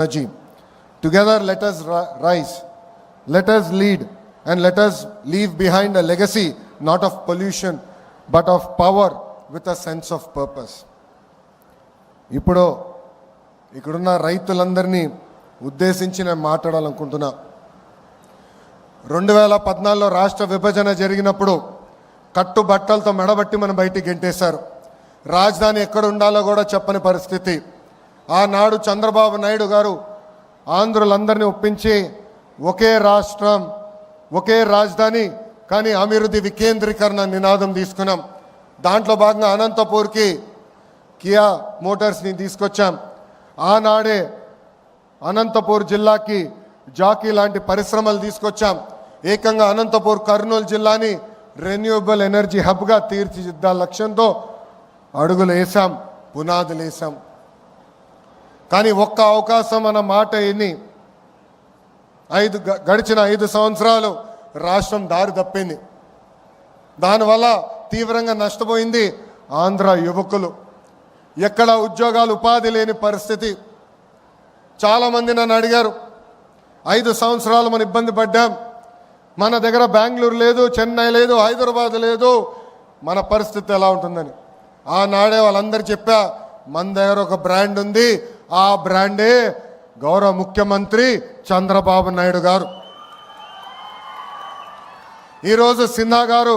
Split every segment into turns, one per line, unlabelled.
energy. Together, let us rise, let us lead, and let us leave behind a legacy not of pollution but of power with a sense of purpose. ఇప్పుడు ఇక్కడున్న రైతులందరినీ ఉద్దేశించి నేను మాట్లాడాలనుకుంటున్నా. 2014లో రాష్ట్ర విభజన జరిగినప్పుడు కట్టుబట్టలతో మెడబట్టి మనం బయటికి గెంటేశారు. రాజధాని ఎక్కడ ఉండాలో కూడా చెప్పని పరిస్థితి. ఆనాడు చంద్రబాబు నాయుడు గారు ఆంధ్రులందరినీ ఒప్పించి ఒకే రాష్ట్రం ఒకే రాజధాని కానీ అభివృద్ధి వికేంద్రీకరణ నినాదం తీసుకున్నాం. దాంట్లో భాగంగా అనంతపూర్కి కియా మోటార్స్ని తీసుకొచ్చాం. ఆనాడే అనంతపూర్ జిల్లాకి జాకీ లాంటి పరిశ్రమలు తీసుకొచ్చాం. ఏకంగా అనంతపూర్ కర్నూలు జిల్లాని రెన్యూవబుల్ ఎనర్జీ హబ్గా తీర్చిదిద్దాల లక్ష్యంతో అడుగులు వేసాం, పునాదులు వేసాం. కానీ ఒక్క అవకాశం అన్న మాట ఎన్ని గడిచిన 5 సంవత్సరాలు రాష్ట్రం దారి తప్పింది. దానివల్ల తీవ్రంగా నష్టపోయింది ఆంధ్ర యువకులు. ఎక్కడ ఉద్యోగాలు ఉపాధి లేని పరిస్థితి. చాలామంది నన్ను అడిగారు, 5 సంవత్సరాలు మనం ఇబ్బంది పడ్డాం, మన దగ్గర బెంగళూరు లేదు, చెన్నై లేదు, హైదరాబాద్ లేదు, మన పరిస్థితి ఎలా ఉంటుందని. ఆనాడే వాళ్ళందరూ చెప్పా, మన దగ్గర ఒక బ్రాండ్ ఉంది, ఆ బ్రాండే గౌరవ ముఖ్యమంత్రి చంద్రబాబు నాయుడు గారు. ఈరోజు సిన్హా గారు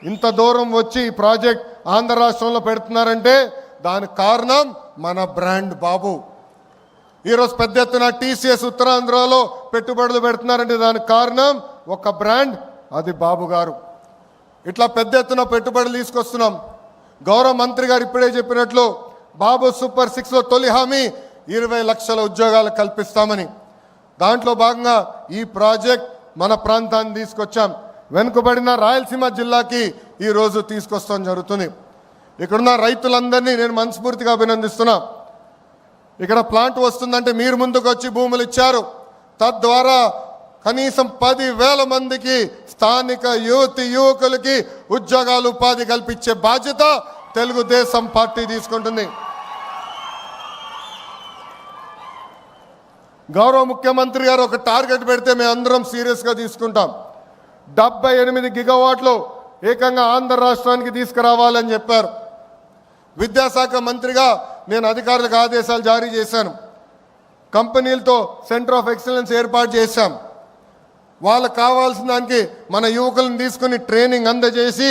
ఇంత దూరం వచ్చి ఈ ప్రాజెక్ట్ ఆంధ్ర రాష్ట్రంలో పెడుతున్నారంటే దానికి కారణం మన బ్రాండ్ బాబు. ఈరోజు పెద్ద ఎత్తున టీసీఎస్ ఉత్తరాంధ్రలో పెట్టుబడులు పెడుతున్నారంటే దానికి కారణం ఒక బ్రాండ్, అది బాబు గారు. ఇట్లా పెద్ద ఎత్తున పెట్టుబడులు తీసుకొస్తున్నాం. గౌరవ మంత్రి గారు ఇప్పుడే చెప్పినట్లు బాబు సూపర్ 6లో తొలి హామీ 20 లక్షల ఉద్యోగాలు కల్పిస్తామని. దాంట్లో భాగంగా ఈ ప్రాజెక్ట్ మన ప్రాంతాన్ని తీసుకొచ్చాం. వెనుకబడిన రాయలసీమ జిల్లాకి ఈరోజు తీసుకొస్తాం జరుగుతుంది. ఇక్కడున్న రైతులందరినీ నేను మనస్ఫూర్తిగా అభినందిస్తున్నా. ఇక్కడ ప్లాంట్ వస్తుందంటే మీరు ముందుకు వచ్చి భూములు ఇచ్చారు. తద్వారా కనీసం 10,000 మందికి స్థానిక యువకులకి ఉద్యోగాలు ఉపాధి కల్పించే బాధ్యత తెలుగుదేశం పార్టీ తీసుకుంటుంది. గౌరవ ముఖ్యమంత్రి గారు ఒక టార్గెట్ పెడితే మేము అందరం సీరియస్గా తీసుకుంటాం. 78 గిగావాట్లు ఏకంగా ఆంధ్ర రాష్ట్రానికి తీసుకురావాలని చెప్పారు. విద్యాశాఖ మంత్రిగా నేను అధికారులకు ఆదేశాలు జారీ చేశాను. కంపెనీలతో సెంటర్ ఆఫ్ ఎక్సలెన్స్ ఏర్పాటు చేశాం. వాళ్ళకు కావాల్సిన దానికి మన యువకులను తీసుకుని ట్రైనింగ్ అందజేసి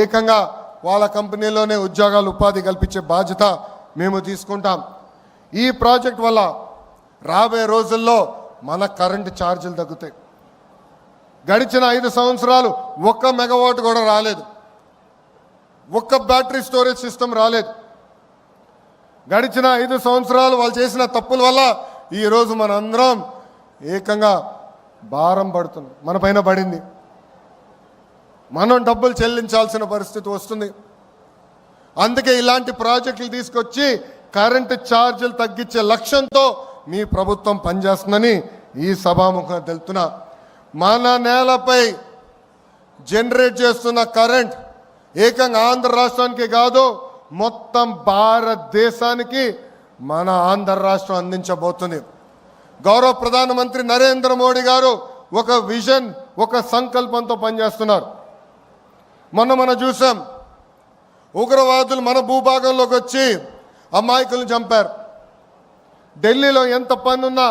ఏకంగా వాళ్ళ కంపెనీలోనే ఉద్యోగాలు ఉపాధి కల్పించే బాధ్యత మేము తీసుకుంటాం. ఈ ప్రాజెక్ట్ వల్ల రాబోయే రోజుల్లో మన కరెంటు ఛార్జీలు తగ్గుతాయి. గడిచిన 5 సంవత్సరాలు 1 మెగావాట్ కూడా రాలేదు, 1 బ్యాటరీ స్టోరేజ్ సిస్టమ్ రాలేదు. గడిచిన 5 సంవత్సరాలు వాళ్ళు చేసిన తప్పుల వల్ల ఈరోజు మనందరం ఏకంగా భారం పడుతుంది, మన పైన పడింది. మనం డబ్బులు చెల్లించాల్సిన పరిస్థితి వస్తుంది. అందుకే ఇలాంటి ప్రాజెక్టులు తీసుకొచ్చి కరెంటు ఛార్జీలు తగ్గించే లక్ష్యంతో మీ ప్రభుత్వం పనిచేస్తుందని ఈ సభాముఖంగా తెలుపుతున్నా. మన నేలపై జనరేట్ చేస్తున్న కరెంట్ ఏకంగా ఆంధ్ర రాష్ట్రానికి కాదు, మొత్తం భారతదేశానికి మన ఆంధ్ర రాష్ట్రం అందించబోతుంది. గౌరవ ప్రధానమంత్రి నరేంద్ర మోడీ గారు ఒక విజన్, ఒక సంకల్పంతో పనిచేస్తున్నారు. మనం చూసాం, ఉగ్రవాదులు మన భూభాగంలోకి వచ్చి అమాయకులను చంపారు. ఢిల్లీలో ఎంత పని ఉన్నా